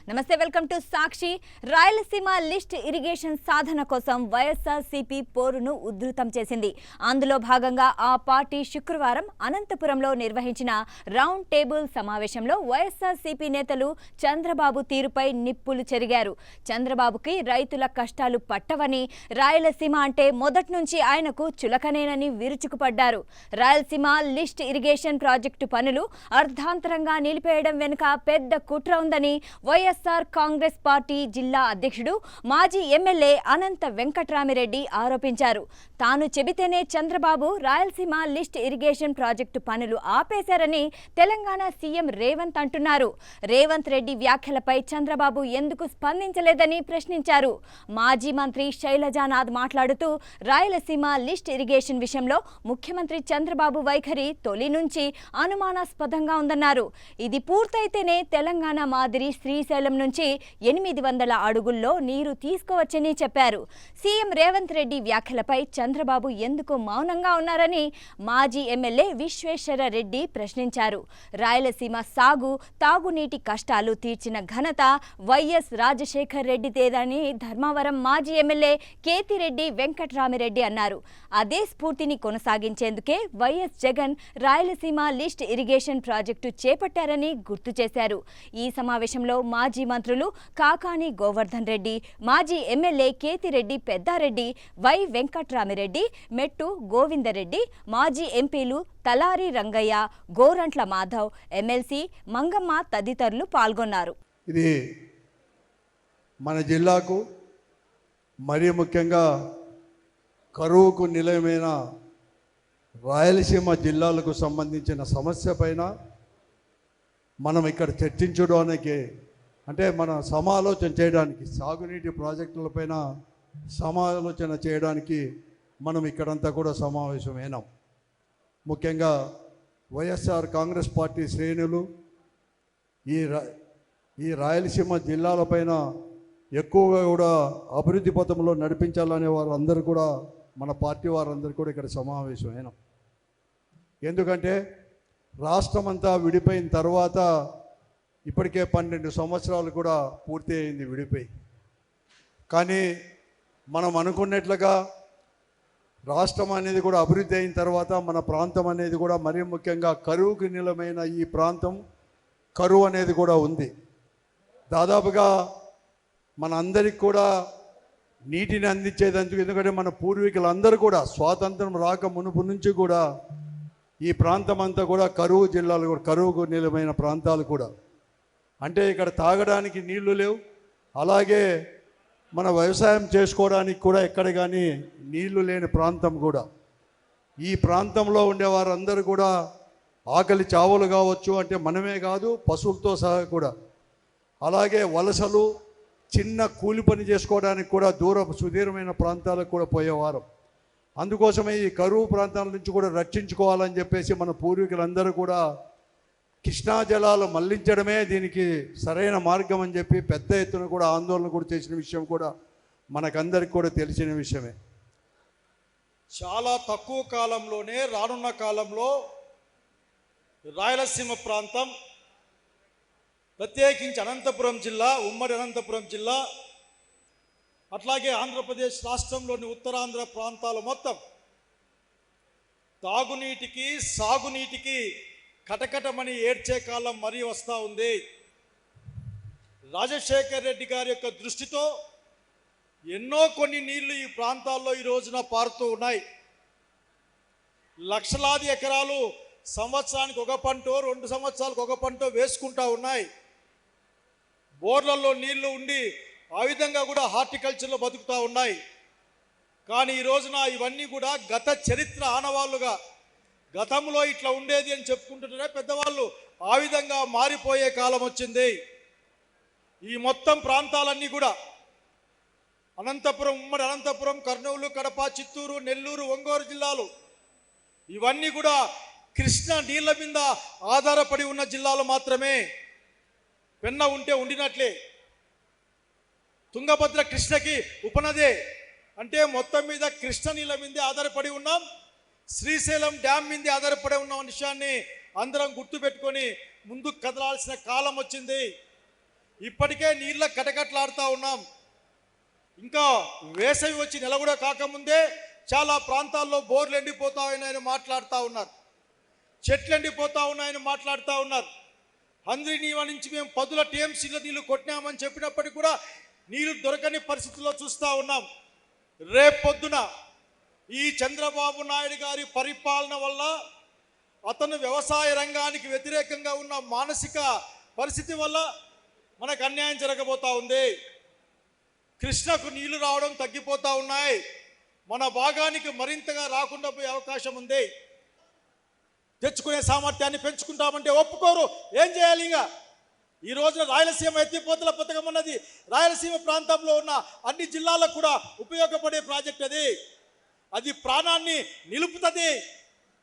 నమస్తే, welcome to Sakshi. Rayalaseema lift irrigation సాధన కోసం వైఎస్ఆర్సీపీ పోరును ఉధృతం చేసింది. అందులో భాగంగా ఆ పార్టీ శుక్రవారం అనంతపురంలో నిర్వహించిన రౌండ్ టేబుల్ సమావేశంలో వైఎస్ఆర్సీపీ నేతలు చంద్రబాబు తీరుపై నిప్పులు చెరిగారు. చంద్రబాబుకి రైతుల కష్టాలు పట్టవని, రాయలసీమ అంటే మొదటి నుంచి ఆయనకు చులకనేనని విరుచుకుపడ్డారు. రాయలసీమ లిస్ట్ ఇరిగేషన్ ప్రాజెక్టు పనులు అర్ధాంతరంగా నిలిపేయడం వెనుక పెద్ద కుట్ర ఉందని వైఎస్ఆర్ కాంగ్రెస్ పార్టీ జిల్లా అధ్యక్షుడు మాజీ ఎమ్మెల్యే అనంత వెంకట్రామిరెడ్డి ఆరోపించారు. తాను చెబితేనే Chandrababu Rayalaseema lift irrigation project పనులు ఆపేశారని తెలంగాణ సీఎం రేవంత్ అంటున్నారు. రేవంత్ రెడ్డి వ్యాఖ్యలపై చంద్రబాబు ఎందుకు స్పందించలేదని ప్రశ్నించారు. మాజీ మంత్రి శైలజానాథ్ మాట్లాడుతూ రాయలసీమ లిస్ట్ ఇరిగేషన్ విషయంలో ముఖ్యమంత్రి చంద్రబాబు వైఖరి తొలి నుంచి అనుమానాస్పదంగా ఉందన్నారు. ఇది పూర్తయితేనే తెలంగాణ మాదిరి శ్రీశైలం నుంచి 800 అడుగుల్లో నీరు తీసుకోవచ్చని చెప్పారు. సీఎం రేవంత్ రెడ్డి వ్యాఖ్యలపై చంద్రబాబు ఎందుకు మౌనంగా ఉన్నారని మాజీ ఎమ్మెల్యే విశ్వేశ్వర రెడ్డి ప్రశ్నించారు. రాయలసీమ సాగు, తాగునీటి కష్టాలు తీర్చిన ఘనత వైఎస్ రాజశేఖర్ రెడ్డిదేదని ధర్మవరం మాజీ ఎమ్మెల్యే కేతిరెడ్డి వెంకట్రామిరెడ్డి అన్నారు. అదే స్ఫూర్తిని కొనసాగించేందుకే YS Jagan Rayalaseema lift irrigation project చేపట్టారని గుర్తు చేశారు. ఈ సమావేశంలో మాజీ మంత్రులు కాకాని గోవర్ధన్ రెడ్డి, మాజీ ఎమ్మెల్యే కేతిరెడ్డి పెద్దారెడ్డి, వై వెంకట్రామిరెడ్డి, మెట్టు గోవిందరెడ్డి, మాజీ ఎంపీలు తలారి రంగయ్య, గోరంట్ల మాధవ్, ఎమ్మెల్సీ మంగమ్మ తదితరులు పాల్గొన్నారు. ఇది మన జిల్లాకు మరీ ముఖ్యంగా కరువుకు నిలయమైన రాయలసీమ జిల్లాలకు సంబంధించిన సమస్య పైన మనం ఇక్కడ చర్చించడానికి, అంటే మన సమాలోచన చేయడానికి, సాగునీటి ప్రాజెక్టులపైన సమాలోచన చేయడానికి మనం ఇక్కడంతా కూడా సమావేశమైనాం. ముఖ్యంగా వైఎస్ఆర్ కాంగ్రెస్ పార్టీ శ్రేణులు ఈ రాయలసీమ జిల్లాలపైన ఎక్కువగా కూడా అభివృద్ధి పథంలో నడిపించాలనే వారందరూ కూడా, మన పార్టీ వారందరూ కూడా ఇక్కడ సమావేశమైనాం. ఎందుకంటే రాష్ట్రమంతా విడిపోయిన తర్వాత ఇప్పటికే 12 సంవత్సరాలు కూడా పూర్తి అయింది విడిపోయి. కానీ మనం అనుకున్నట్లుగా రాష్ట్రం అనేది కూడా అభివృద్ధి అయిన తర్వాత మన ప్రాంతం అనేది కూడా మరీ ముఖ్యంగా కరువుకు నిలమైన ఈ ప్రాంతం కరువు అనేది కూడా ఉంది. దాదాపుగా మన అందరికి కూడా నీటిని అందించేదందుకు, ఎందుకంటే మన పూర్వీకులందరూ కూడా స్వాతంత్రం రాక మునుపు నుంచి కూడా ఈ ప్రాంతం అంతా కూడా కరువు జిల్లాలు కూడా, కరువుకు నిలమైన ప్రాంతాలు కూడా. అంటే ఇక్కడ తాగడానికి నీళ్లు లేవు, అలాగే మన వ్యవసాయం చేసుకోవడానికి కూడా ఎక్కడ కానీ నీళ్లు లేని ప్రాంతం కూడా. ఈ ప్రాంతంలో ఉండే వారందరూ కూడా ఆకలి చావులు కావచ్చు, అంటే మనమే కాదు పశువులతో సహా కూడా. అలాగే వలసలు, చిన్న కూలి పని చేసుకోవడానికి కూడా సుదూరమైన ప్రాంతాలకు కూడా పోయేవారు. అందుకోసమే ఈ కరువు ప్రాంతాల నుంచి కూడా రక్షించుకోవాలని చెప్పేసి మన పూర్వీకులందరూ కూడా కృష్ణా జలాలు మళ్లించడమే దీనికి సరైన మార్గం అని చెప్పి పెద్ద ఎత్తున కూడా ఆందోళన కూడా చేసిన విషయం కూడా మనకందరికి కూడా తెలిసిన విషయమే. చాలా తక్కువ కాలంలోనే, రానున్న కాలంలో రాయలసీమ ప్రాంతం, ప్రత్యేకించి అనంతపురం జిల్లా, ఉమ్మడి అనంతపురం జిల్లా, అట్లాగే ఆంధ్రప్రదేశ్ రాష్ట్రంలోని ఉత్తరాంధ్ర ప్రాంతాలు మొత్తం తాగునీటికి, సాగునీటికి కటకటమని ఏడ్చే కాలం మరీ వస్తూ ఉంది. రాజశేఖర్ రెడ్డి గారి యొక్క దృష్టితో ఎన్నో కొన్ని నీళ్లు ఈ ప్రాంతాల్లో ఈ రోజున పారుతూ ఉన్నాయి. లక్షలాది ఎకరాలు సంవత్సరానికి ఒక పంటో, 2 సంవత్సరాలకు ఒక పంటో వేసుకుంటూ ఉన్నాయి. బోర్లలో నీళ్లు ఉండి ఆ విధంగా కూడా హార్టికల్చర్లో బతుకుతూ ఉన్నాయి. కానీ ఈ రోజున ఇవన్నీ కూడా గత చరిత్ర ఆనవాళ్ళుగా, గతంలో ఇట్లా ఉండేది అని చెప్పుకుంటుంటే పెద్దవాళ్ళు, ఆ విధంగా మారిపోయే కాలం వచ్చింది. ఈ మొత్తం ప్రాంతాలన్నీ కూడా అనంతపురం, ఉమ్మడి అనంతపురం, కర్నూలు, కడప, చిత్తూరు, నెల్లూరు, ఒంగోలు జిల్లాలు, ఇవన్నీ కూడా కృష్ణ నీళ్ల మీద ఆధారపడి ఉన్న జిల్లాలు మాత్రమే. పెన్న ఉంటే ఉండినట్లే. తుంగభద్ర కృష్ణకి ఉపనదే, అంటే మొత్తం మీద కృష్ణ నీళ్ళ మీదే ఆధారపడి ఉన్నాం, శ్రీశైలం డ్యామ్ మీద ఆధారపడి ఉన్న విషయాన్ని అందరం గుర్తుపెట్టుకొని ముందుకు కదలాల్సిన కాలం వచ్చింది. ఇప్పటికే నీళ్ళ కటకట్లాడుతూ ఉన్నాం. ఇంకా వేసవి వచ్చి నెల కూడా కాకముందే చాలా ప్రాంతాల్లో బోర్లు ఎండిపోతా ఉన్నాయని మాట్లాడుతూ ఉన్నారు, చెట్లు ఎండిపోతా ఉన్నాయని మాట్లాడుతూ ఉన్నారు. హంద్రీనీవా నుంచి మేము 10 టీఎంసీల నీళ్లు కొట్టినామని చెప్పినప్పటికీ కూడా నీళ్లు దొరకని పరిస్థితుల్లో చూస్తూ ఉన్నాం. రేపొద్దున ఈ చంద్రబాబు నాయుడు గారి పరిపాలన వల్ల అతను వ్యవసాయ రంగానికి వ్యతిరేకంగా ఉన్న మానసిక పరిస్థితి వల్ల మనకు అన్యాయం జరగబోతా ఉంది. కృష్ణకు నీళ్లు రావడం తగ్గిపోతూ ఉన్నాయి. మన భాగానికి మరింతగా రాకుండా పోయే అవకాశం ఉంది. తెచ్చుకునే సామర్థ్యాన్ని పెంచుకుంటామంటే ఒప్పుకోరు. ఏం చేయాలి? ఇంకా ఈ రోజున రాయలసీమ ఎత్తిపోతల పథకం అన్నది రాయలసీమ ప్రాంతంలో ఉన్న అన్ని జిల్లాలకు కూడా ఉపయోగపడే ప్రాజెక్ట్. అది ప్రాణాన్ని నిలుపుతుంది.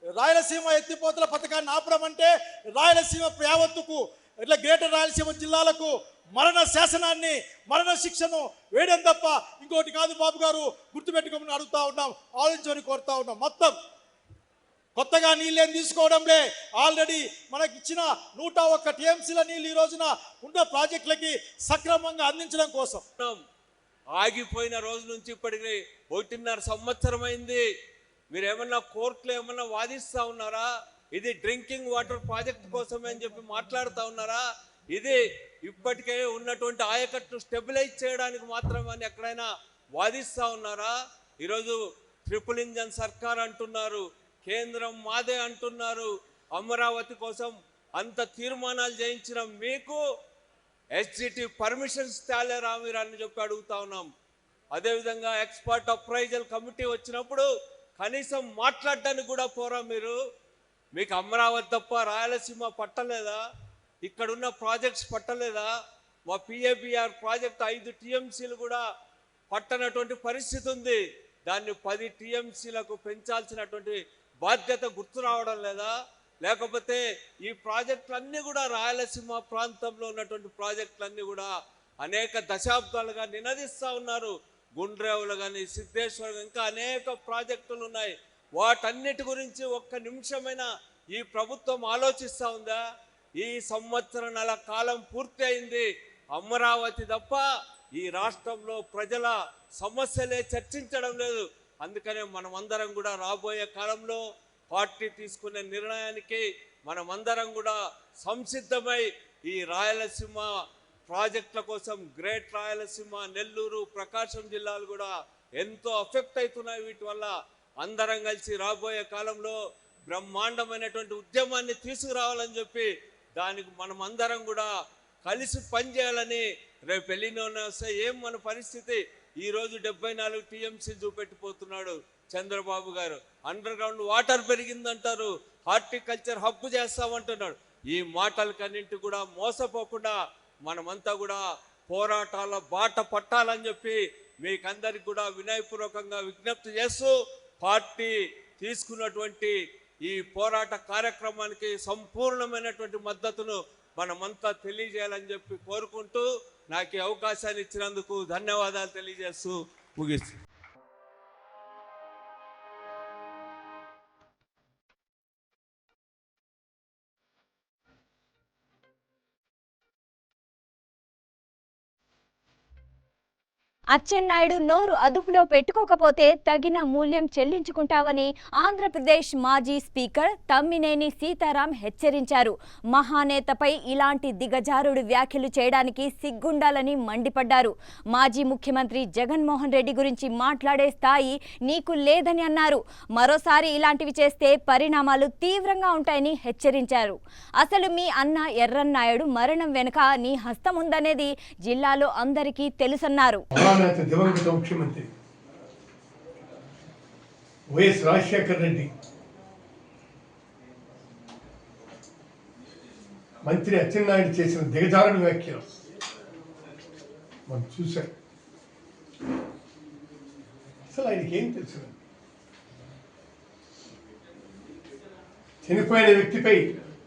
రాయలసీమ ఎత్తిపోతల పథకాన్ని ఆపడం అంటే రాయలసీమ యావత్తుకు ఇట్లా గ్రేటర్ రాయలసీమ జిల్లాలకు మరణ శాసనాన్ని, మరణ శిక్షను వేయడం తప్ప ఇంకోటి కాదు. బాబు గారు గుర్తుపెట్టుకోమని అడుగుతా ఉన్నాం, ఆలోచించమని కోరుతా ఉన్నాం. మొత్తం కొత్తగా నీళ్ళేం తీసుకోవడంలే, ఆల్రెడీ మనకి ఇచ్చిన 101 టీఎంసీల నీళ్ళు ఈ రోజున ఉన్న ప్రాజెక్టులకి సక్రమంగా అందించడం కోసం. ఆగిపోయిన రోజు నుంచి ఇప్పటికి 1.5 సంవత్సరం అయింది. మీరు ఏమన్నా కోర్టులో ఏమన్నా వాదిస్తూ ఉన్నారా? ఇది డ్రింకింగ్ వాటర్ ప్రాజెక్ట్ కోసమే అని చెప్పి మాట్లాడుతూ ఉన్నారా? ఇది ఇప్పటికే ఉన్నటువంటి ఆయకట్టును స్టెబిలైజ్ చేయడానికి మాత్రమే ఎక్కడైనా వాదిస్తూ ఉన్నారా? ఈరోజు ట్రిపుల్ ఇంజన్ సర్కార్ అంటున్నారు, కేంద్రం మాదే అంటున్నారు. అమరావతి కోసం అంత తీర్మానాలు చేయించిన మీకు ఎస్జిటి పర్మిషన్స్ తేలేరా మీరు అని చెప్పి అడుగుతా ఉన్నాం. అదేవిధంగా ఎక్స్పర్ట్ అప్రైజల్ కమిటీ వచ్చినప్పుడు కనీసం మాట్లాడడానికి కూడా పోరా మీరు? మీకు అమరావతి తప్ప రాయలసీమ పట్టలేదా? ఇక్కడున్న ప్రాజెక్ట్స్ పట్టలేదా? మా పిఏబిఆర్ ప్రాజెక్ట్ 5 టీఎంసీలు కూడా పట్టనటువంటి పరిస్థితి ఉంది. దాన్ని 10 టీఎంసీలకు పెంచాల్సినటువంటి బాధ్యత గుర్తు రావడం లేదా? లేకపోతే ఈ ప్రాజెక్టులన్నీ కూడా రాయలసీమ ప్రాంతంలో ఉన్నటువంటి ప్రాజెక్టులన్నీ కూడా అనేక దశాబ్దాలుగా నినదిస్తూ ఉన్నారు. గుండ్రేవులు కానీ, సిద్ధేశ్వరం, ఇంకా అనేక ప్రాజెక్టులు ఉన్నాయి. వాటన్నిటి గురించి ఒక్క నిమిషమైనా ఈ ప్రభుత్వం ఆలోచిస్తూ ఉందా? ఈ సంవత్సరాల కాలం పూర్తి అయింది. అమరావతి తప్ప ఈ రాష్ట్రంలో ప్రజల సమస్యలే చర్చించడం లేదు. అందుకనే మనమందరం కూడా రాబోయే కాలంలో పార్టీ తీసుకునే నిర్ణయానికి మనమందరం కూడా సంసిద్ధమై ఈ రాయలసీమ ప్రాజెక్టుల కోసం గ్రేట్ రాయలసీమ, నెల్లూరు, ప్రకాశం జిల్లాలు కూడా ఎంతో అఫెక్ట్ అవుతున్నాయి. వీటి వల్ల అందరం కలిసి రాబోయే కాలంలో బ్రహ్మాండమైనటువంటి ఉద్యమాన్ని తీసుకురావాలని చెప్పి దానికి మనమందరం కూడా కలిసి పనిచేయాలని రేపు ఎల్లినోనే వస్తే ఏం మన పరిస్థితి? ఈరోజు 74 టీఎంసీ చూపెట్టిపోతున్నాడు Chandrababu garu. Underground water పెరిగిందంటారు, హార్టికల్చర్ హబ్ చేస్తామంటున్నాడు. ఈ మాటలకన్నింటి కూడా మోసపోకుండా మనమంతా కూడా పోరాటాల బాట పట్టాలని చెప్పి మీకందరికి కూడా వినయపూర్వకంగా విజ్ఞప్తి చేస్తూ పార్టీ తీసుకున్నటువంటి ఈ పోరాట కార్యక్రమానికి సంపూర్ణమైనటువంటి మద్దతును మనమంతా తెలియజేయాలని చెప్పి కోరుకుంటూ నాకు ఈ అవకాశాన్ని ఇచ్చినందుకు ధన్యవాదాలు తెలియజేస్తూ ముగిస్తూ అచ్చెన్నాయుడు నోరు అదుపులో పెట్టుకోకపోతే తగిన మూల్యం చెల్లించుకుంటామని ఆంధ్రప్రదేశ్ మాజీ స్పీకర్ తమ్మినేని సీతారాం హెచ్చరించారు. మహానేతపై ఇలాంటి దిగజారుడు వ్యాఖ్యలు చేయడానికి సిగ్గుండాలని మండిపడ్డారు. మాజీ ముఖ్యమంత్రి జగన్మోహన్ రెడ్డి గురించి మాట్లాడే స్థాయి నీకు లేదని అన్నారు. మరోసారి ఇలాంటివి చేస్తే పరిణామాలు తీవ్రంగా ఉంటాయని హెచ్చరించారు. అసలు మీ అన్న ఎర్రన్నాయుడు మరణం వెనుక నీ హస్తం ఉందనేది జిల్లాలో అందరికీ తెలుసన్నారు. దివంగత ముఖ్యమంత్రి వైఎస్ రాజశేఖర్ రెడ్డి మంత్రి అచ్చెన్నాయుడు చేసిన దిగజారుడు వ్యాఖ్యలు మనం చూశాం. అసలు ఆయనకి ఏం తెలుసు? చనిపోయిన వ్యక్తిపై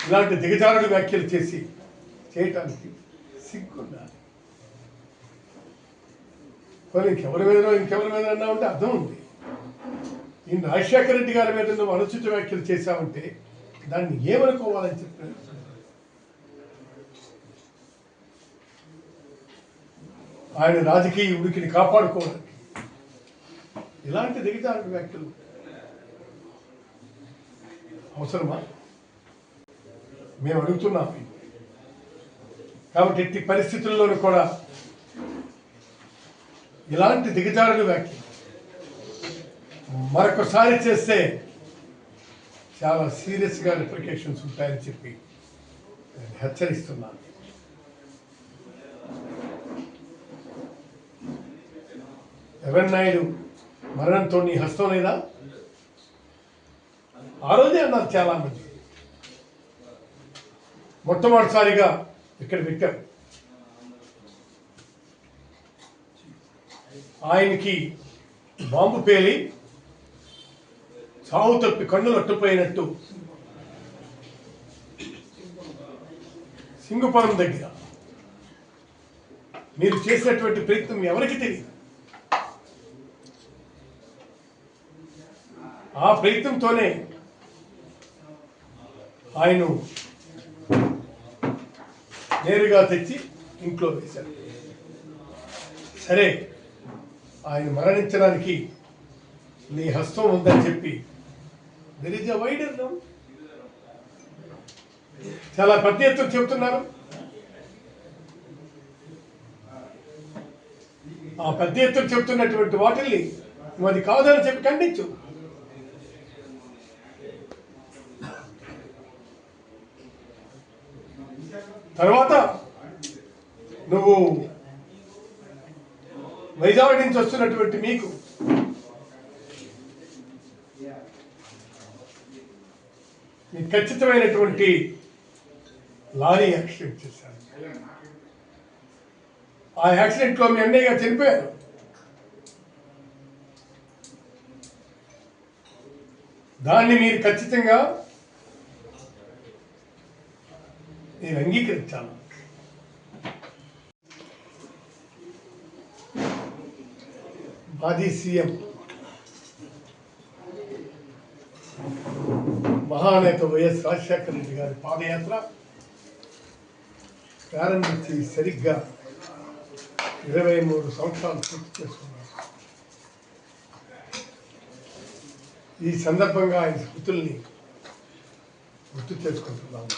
ఇలాంటి దిగజారుడు వ్యాఖ్యలు చేయటానికి సిగ్గుండాలి. ఇంకెవరి మీద అన్నా ఉంటే అర్థం ఉంది. ఈయన రాజశేఖర రెడ్డి గారి మీద నువ్వు అనుచిత వ్యాఖ్యలు చేశావంటే దాన్ని ఏమనుకోవాలని చెప్పారు. ఆయన రాజకీయ ఉనికిని కాపాడుకోవడానికి ఇలాంటి దిగజారుడు వ్యాఖ్యలు అవసరమా? మేము అడుగుతున్నాం. కాబట్టి ఎట్టి పరిస్థితుల్లోనూ కూడా ఇలాంటి దిగజారుడు వ్యాఖ్యలు మరొకసారి చేస్తే చాలా సీరియస్గా రిప్లికేషన్స్ ఉంటాయని చెప్పి నేను హెచ్చరిస్తున్నాను. ఎర్రన్నాయుడు మరణంతో నీ హస్తం లేదా? ఆ రోజే అన్నారు చాలామంది. మొట్టమొదటిసారిగా ఇక్కడ పెట్టారు. ఆయనకి బాంబు పేలి చావు తప్పి కన్నులు అట్టుపోయినట్టు సింగుపురం దగ్గర మీరు చేసినటువంటి ప్రయత్నం ఎవరికి తెలియదు. ఆ ప్రయత్నంతోనే ఆయన నేరుగా తెచ్చి ఇంట్లో వేశారు. సరే, ఆయన మరణించడానికి నీ హస్తం ఉందని చెప్పి there is a wider now. చాలా పెద్ద ఎత్తున చెబుతున్నారు. ఆ పెద్ద ఎత్తున చెబుతున్నటువంటి వాటిల్ని నువ్వు అది కాదని చెప్పి ఖండించు. తర్వాత నువ్వు వైజాగ్ నుంచి వస్తున్నటువంటి మీకు ఖచ్చితమైనటువంటి లారీ యాక్సిడెంట్ చేశారు. ఆ యాక్సిడెంట్లో మీ అన్నయ్య గారు చనిపోయారు. దాన్ని మీరు ఖచ్చితంగా నేను అంగీకరించాను. మాజీ సీఎం మహానేత వైఎస్ రాజశేఖర రెడ్డి గారి పాదయాత్ర ప్రారంభించి సరిగ్గా 23 సంవత్సరాలు పూర్తి చేసుకున్నారు. ఈ సందర్భంగా ఆయన స్మృతుల్ని గుర్తు చేసుకుంటున్నాము.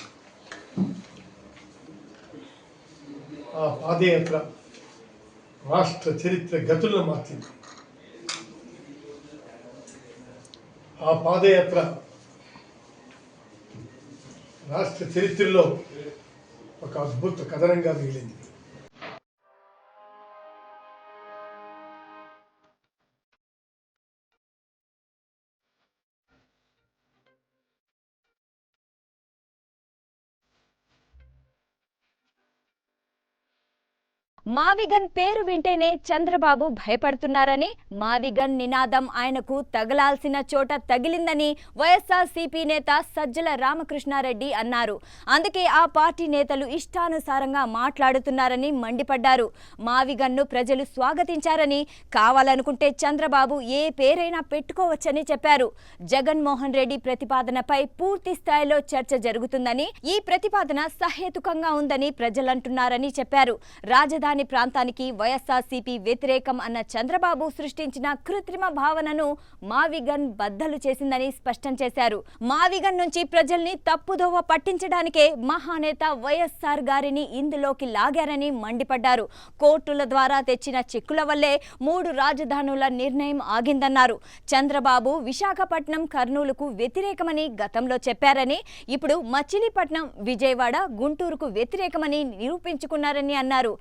ఆ పాదయాత్ర రాష్ట్ర చరిత్ర గతులను మార్చింది. ఆ పాదయాత్ర రాష్ట్ర చరిత్రలో ఒక అద్భుత కథనంగా మిగిలింది. మావిగన్ పేరు వింటేనే చంద్రబాబు భయపడుతున్నారని, మావిగన్ నినాదం ఆయనకు తగలాల్సిన చోట తగిలిందని వైఎస్ఆర్సీపీ నేత సజ్జల రామకృష్ణారెడ్డి అన్నారు. అందుకే ఆ పార్టీ నేతలు ఇష్టానుసారంగా మాట్లాడుతున్నారని మండిపడ్డారు. మావిగన్ను ప్రజలు స్వాగతించారని, కావాలనుకుంటే చంద్రబాబు ఏ పేరైనా పెట్టుకోవచ్చని చెప్పారు. జగన్మోహన్ రెడ్డి ప్రతిపాదనపై పూర్తి స్థాయిలో చర్చ జరుగుతుందని, ఈ ప్రతిపాదన సహేతుకంగా ఉందని ప్రజలంటున్నారని చెప్పారు. రాజధాని ప్రాంతానికి వైఎస్ఆర్సీపీ వ్యతిరేకం అన్న చంద్రబాబు సృష్టించిన కృత్రిమ భావనను మావిగన్ బద్దలు చేసిందని స్పష్టం చేశారు. మావిగన్ నుంచి ప్రజల్ని తప్పుదోవ పట్టించడానికే మహానేత వైఎస్ఆర్ గారిని ఇందులోకి లాగారని మండిపడ్డారు. కోర్టుల ద్వారా తెచ్చిన చెక్కుల వల్లే 3 రాజధానుల నిర్ణయం ఆగిందన్నారు. చంద్రబాబు విశాఖపట్నం, కర్నూలుకు వ్యతిరేకమని గతంలో చెప్పారని, ఇప్పుడు మచిలీపట్నం, విజయవాడ, గుంటూరుకు వ్యతిరేకమని నిరూపించుకున్నారని అన్నారు.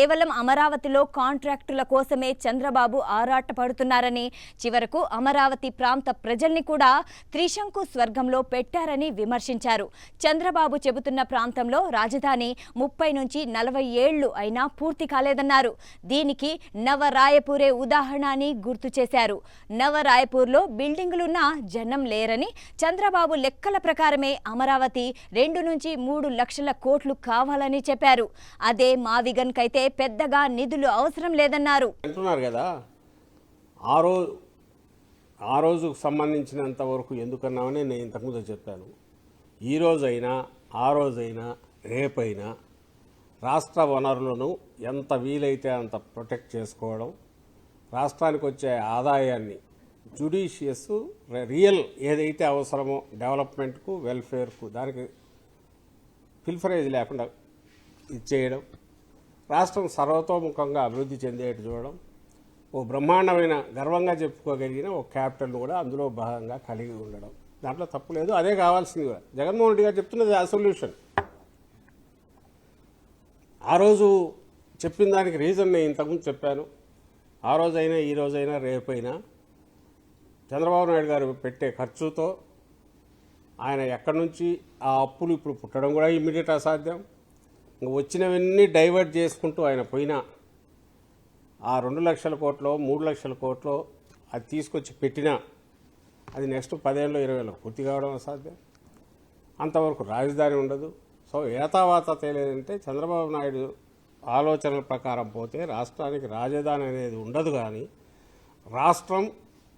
కేవలం అమరావతిలో కాంట్రాక్టుల కోసమే చంద్రబాబు ఆరాటపడుతున్నారని, చివరకు అమరావతి ప్రాంత ప్రజల్ని కూడా త్రిశంకు స్వర్గంలో పెట్టారని విమర్శించారు. చంద్రబాబు చెబుతున్న ప్రాంతంలో రాజధాని 30 నుంచి 40 ఏళ్లు అయినా పూర్తి కాలేదన్నారు. దీనికి నవరాయపూరే ఉదాహరణ అని గుర్తు చేశారు. నవరాయపూర్లో బిల్డింగులున్నా జనం లేరని, చంద్రబాబు లెక్కల ప్రకారమే అమరావతి 2 నుంచి 3 లక్షల కోట్లు కావాలని చెప్పారు. అదే మావిగన్ కైతే పెద్దగా నిధులు అవసరం లేదన్నారు. అంటున్నారు కదా, ఆ రోజుకు సంబంధించినంత వరకు ఎందుకన్నామని నేను ఇంతకుముందు చెప్పాను. ఈ రోజైనా, ఆ రోజైనా, రేపైనా రాష్ట్ర వనరులను ఎంత వీలైతే అంత ప్రొటెక్ట్ చేసుకోవడం, రాష్ట్రానికి వచ్చే ఆదాయాన్ని జుడిషియస్ రియల్ ఏదైతే అవసరమో డెవలప్మెంట్కు, వెల్ఫేర్కు, దానికి ఫిల్ఫరేజ్ లేకుండా ఇచ్చేయడం, రాష్ట్రం సర్వతోముఖంగా అభివృద్ధి చెందేట్టు చూడడం, ఓ బ్రహ్మాండమైన గర్వంగా చెప్పుకోగలిగిన ఒక క్యాపిటల్ను కూడా అందులో భాగంగా కలిగి ఉండడం, దాంట్లో తప్పు లేదు. అదే కావాల్సింది కూడా. జగన్మోహన్ రెడ్డి గారు చెప్తున్నది ఆ సొల్యూషన్. ఆ రోజు చెప్పిన దానికి రీజన్ నేను ఇంతకుముందు చెప్పాను. ఆ రోజైనా ఈ రోజైనా రేపైనా చంద్రబాబు నాయుడు గారు పెట్టే ఖర్చుతో ఆయన ఎక్కడి నుంచి ఆ అప్పులు ఇప్పుడు పుట్టడం కూడా ఇమ్మీడియట్ అసాధ్యం. ఇంక వచ్చినవన్నీ డైవర్ట్ చేసుకుంటూ ఆయన పోయినా ఆ 2 లక్షల కోట్లో 3 లక్షల కోట్లో అది తీసుకొచ్చి పెట్టినా అది నెక్స్ట్ 10 ఏళ్ళు 20 ఏళ్ళు పూర్తి కావడం అసాధ్యం. అంతవరకు రాజధాని ఉండదు. సో ఏతావాత తేలేదంటే చంద్రబాబు నాయుడు ఆలోచనల ప్రకారం పోతే రాష్ట్రానికి రాజధాని అనేది ఉండదు. కానీ రాష్ట్రం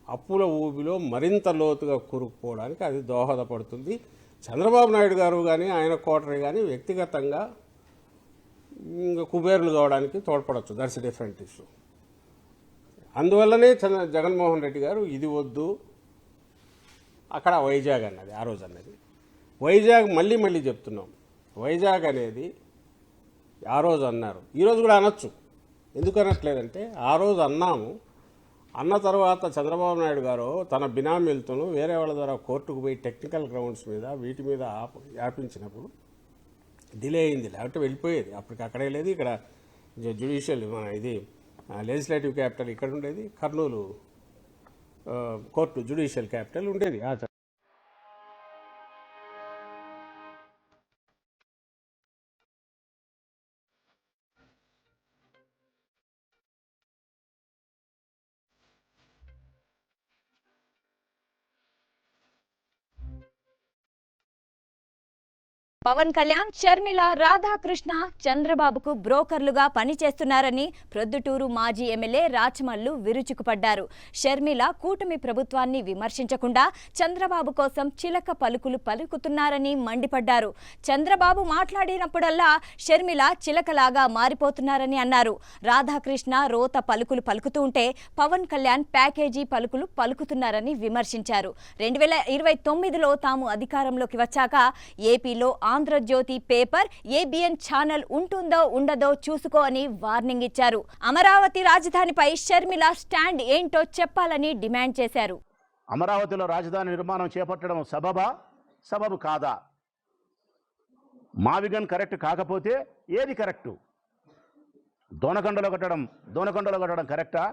అప్పుల ఊబిలో మరింత లోతుగా కూరుకుపోవడానికి అది దోహదపడుతుంది. చంద్రబాబు నాయుడు గారు కానీ ఆయన కోటరీ కానీ వ్యక్తిగతంగా ఇంకా కుబేరులు కావడానికి తోడ్పడవచ్చు. That's different issue. అందువల్లనే జగన్మోహన్ రెడ్డి గారు ఇది వద్దు, అక్కడ వైజాగ్ అన్నది ఆ రోజు అన్నది. వైజాగ్ మళ్ళీ చెప్తున్నాం. వైజాగ్ అనేది ఆ రోజు అన్నారు, ఈరోజు కూడా అనొచ్చు. ఎందుకు అనట్లేదంటే ఆ రోజు అన్నాము. అన్న తర్వాత చంద్రబాబు నాయుడు గారు తన బినామీలతోనూ వేరే వాళ్ళ ద్వారా కోర్టుకు పోయి టెక్నికల్ గ్రౌండ్స్ మీద వీటి మీద ఆపించినప్పుడు డిలే అయింది. లేకపోతే వెళ్ళిపోయేది. అప్పటికి అక్కడే లేదు. ఇక్కడ జ్యుడిషియల్ ఇది లెజిస్లేటివ్ క్యాపిటల్ ఇక్కడ ఉండేది. కర్నూలు కోర్టు జ్యుడిషియల్ క్యాపిటల్ ఉండేది. పవన్ కళ్యాణ్, షర్మిల, రాధాకృష్ణ చంద్రబాబుకు బ్రోకర్లుగా పనిచేస్తున్నారని ప్రొద్దుటూరు మాజీ ఎమ్మెల్యే రాచమల్లు విరుచుకుపడ్డారు. షర్మిల కూటమి ప్రభుత్వాన్ని విమర్శించకుండా చంద్రబాబు కోసం చిలక పలుకులు పలుకుతున్నారని మండిపడ్డారు. చంద్రబాబు మాట్లాడినప్పుడల్లా షర్మిల చిలకలాగా మారిపోతున్నారని అన్నారు. రాధాకృష్ణ రోత పలుకులు పలుకుతూ ఉంటే పవన్ కళ్యాణ్ ప్యాకేజీ పలుకులు పలుకుతున్నారని విమర్శించారు. 2029లో తాము అధికారంలోకి వచ్చాక ఏపీలో ఆంధ్రజ్యోతి పేపర్, ఏబిఎన్ ఛానల్ ఉంటుందో ఉండదో చూసుకో అని వార్నింగ్ ఇచ్చారు. అమరావతి రాజధానిపై షర్మిల స్టాండ్ ఏంటో చెప్పాలని డిమాండ్ చేశారు. అమరావతిలో రాజధాని నిర్మాణం చేపట్టడం సబబు కాదా? మావిగన్ కరెక్ట్ కాకపోతే ఏది కరెక్టు? దోనకొండలో కట్టడం కరెక్టా?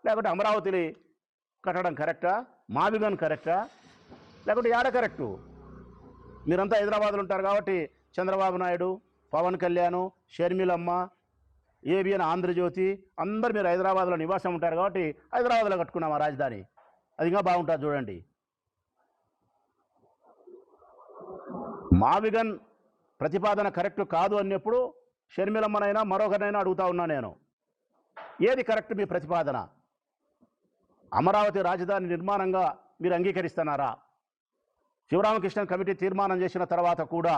లేకపోతే అమరావతిని కట్టడం కరెక్టా? మావిగన్ కరెక్టా? లేకపోతే యాడ కరెక్టు? మీరంతా హైదరాబాద్లో ఉంటారు కాబట్టి చంద్రబాబు నాయుడు, పవన్ కళ్యాణ్, షర్మిలమ్మ, ఏబిఎన్, ఆంధ్రజ్యోతి అందరు మీరు హైదరాబాద్లో నివాసం ఉంటారు కాబట్టి హైదరాబాద్లో కట్టుకున్నాం ఆ రాజధాని. అది ఇంకా బాగుంటుంది చూడండి. మావిగన్ ప్రతిపాదన కరెక్ట్ కాదు అన్నప్పుడు షర్మిలమ్మనైనా మరొకరినైనా అడుగుతా ఉన్నా నేను, ఏది కరెక్ట్ మీ ప్రతిపాదన? అమరావతి రాజధాని నిర్మాణంగా మీరు అంగీకరిస్తున్నారా? శివరామకృష్ణన్ కమిటీ తీర్మానం చేసిన తర్వాత కూడా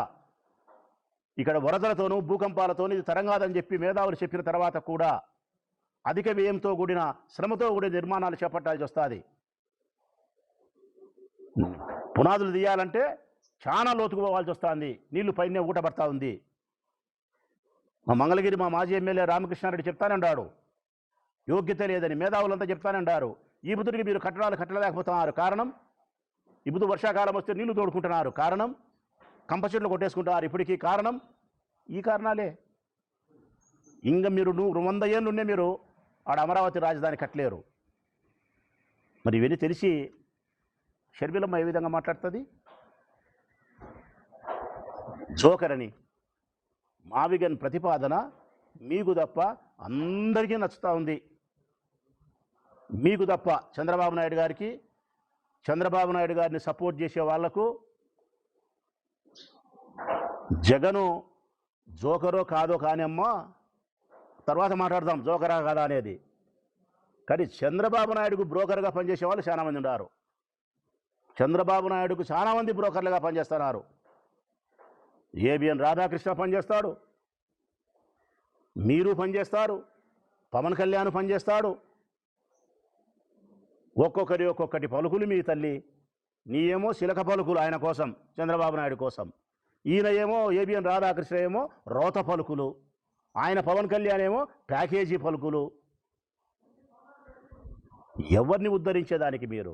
ఇక్కడ వరదలతోనూ భూకంపాలతోనూ ఇది తరంగాదని చెప్పి మేధావులు చెప్పిన తర్వాత కూడా అధిక వ్యయంతో కూడిన శ్రమతో కూడిన నిర్మాణాలు చేపట్టాల్సి వస్తుంది. పునాదులు తీయాలంటే చాలా లోతుకు పోవాల్సి వస్తుంది. నీళ్లు పైనే ఊటపడతా ఉంది. మా మంగళగిరి మా మాజీ ఎమ్మెల్యే రామకృష్ణారెడ్డి చెప్తానంటాడు, యోగ్యత లేదని. మేధావులంతా చెప్తానంటారు. ఈ బుద్ధుడికి మీరు కట్టడాలు కట్టలేకపోతున్నారు. కారణం ఇప్పుడు వర్షాకాలం వస్తే నీళ్లు తోడుకుంటున్నారు. కారణం కంప చెట్లు కొట్టేసుకుంటున్నారు. ఇప్పటికీ కారణం ఈ కారణాలే. ఇంకా మీరు 100 ఏళ్ళు ఉండే మీరు ఆడ అమరావతి రాజధాని కట్టలేరు. మరి ఇవన్నీ తెలిసి షర్మిలమ్మ ఏ విధంగా మాట్లాడుతుంది? జోకర్ అని మావిగన్ ప్రతిపాదన మీకు తప్ప అందరికీ నచ్చుతూ ఉంది. మీకు తప్ప చంద్రబాబు నాయుడు గారికి, చంద్రబాబు నాయుడు గారిని సపోర్ట్ చేసే వాళ్లకు జగను జోకరో కాదో కానీ అమ్మా తర్వాత మాట్లాడదాం జోకరా కాదా అనేది. కానీ చంద్రబాబు నాయుడుకు బ్రోకర్గా పనిచేసే వాళ్ళు చాలామంది ఉన్నారు. చంద్రబాబు నాయుడుకు చాలామంది బ్రోకర్లుగా పనిచేస్తున్నారు. ఏబిఎన్ రాధాకృష్ణ పనిచేస్తాడు, మీరు పనిచేస్తారు, పవన్ కళ్యాణ్ పనిచేస్తాడు. ఒక్కొక్కరి ఒక్కొక్కటి పలుకులు మీ తల్లి. నీ ఏమో శిలక పలుకులు ఆయన కోసం, చంద్రబాబు నాయుడు కోసం. ఈయన ఏమో ఏబిఎన్ రాధాకృష్ణ ఏమో రోత పలుకులు, ఆయన పవన్ కళ్యాణ్ ఏమో ప్యాకేజీ పలుకులు. ఎవరిని ఉద్ధరించేదానికి మీరు?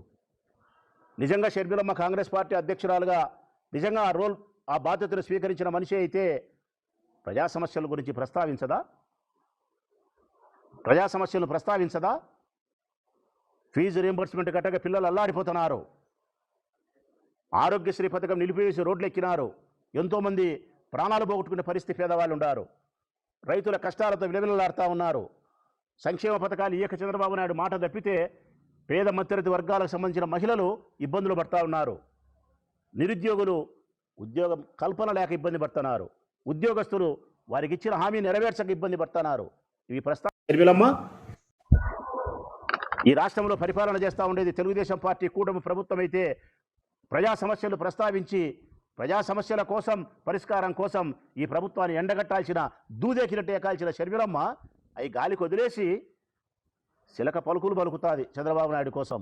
నిజంగా షర్మిలమ్మ కాంగ్రెస్ పార్టీ అధ్యక్షురాలుగా నిజంగా ఆ బాధ్యతను స్వీకరించిన మనిషి అయితే ప్రజా సమస్యల గురించి ప్రస్తావించదా? ప్రజా సమస్యలను ప్రస్తావించదా? ఫీజు రీంబర్స్మెంట్ కట్టక పిల్లలు అల్లాడిపోతున్నారు. ఆరోగ్యశ్రీ పథకం నిలిపివేసి రోడ్లు ఎక్కినారు. ఎంతోమంది ప్రాణాలు పోగొట్టుకునే పరిస్థితి పేదవాళ్ళు ఉన్నారు. రైతుల కష్టాలతో విలవిలలాడుతూ ఉన్నారు. సంక్షేమ పథకాలు ఇయ్యక చంద్రబాబు నాయుడు మాట తప్పితే పేద మధ్యతరగతి వర్గాలకు సంబంధించిన మహిళలు ఇబ్బందులు పడుతూ ఉన్నారు. నిరుద్యోగులు ఉద్యోగం కల్పన లేక ఇబ్బంది పడుతున్నారు. ఉద్యోగస్తులు వారికి ఇచ్చిన హామీ నెరవేర్చక ఇబ్బంది పడుతున్నారు. ఇవి షర్మిలమ్మ ఈ రాష్ట్రంలో పరిపాలన చేస్తూ ఉండేది తెలుగుదేశం పార్టీ కూటమి ప్రభుత్వం అయితే ప్రజా సమస్యలు ప్రస్తావించి ప్రజా సమస్యల కోసం పరిష్కారం కోసం ఈ ప్రభుత్వాన్ని ఎండగట్టాల్సిన దూదేకినట్టు ఎక్కాల్సిన షర్మిలమ్మ అవి గాలికి వదిలేసి శిలక పలుకులు పలుకుతుంది చంద్రబాబు నాయుడు కోసం.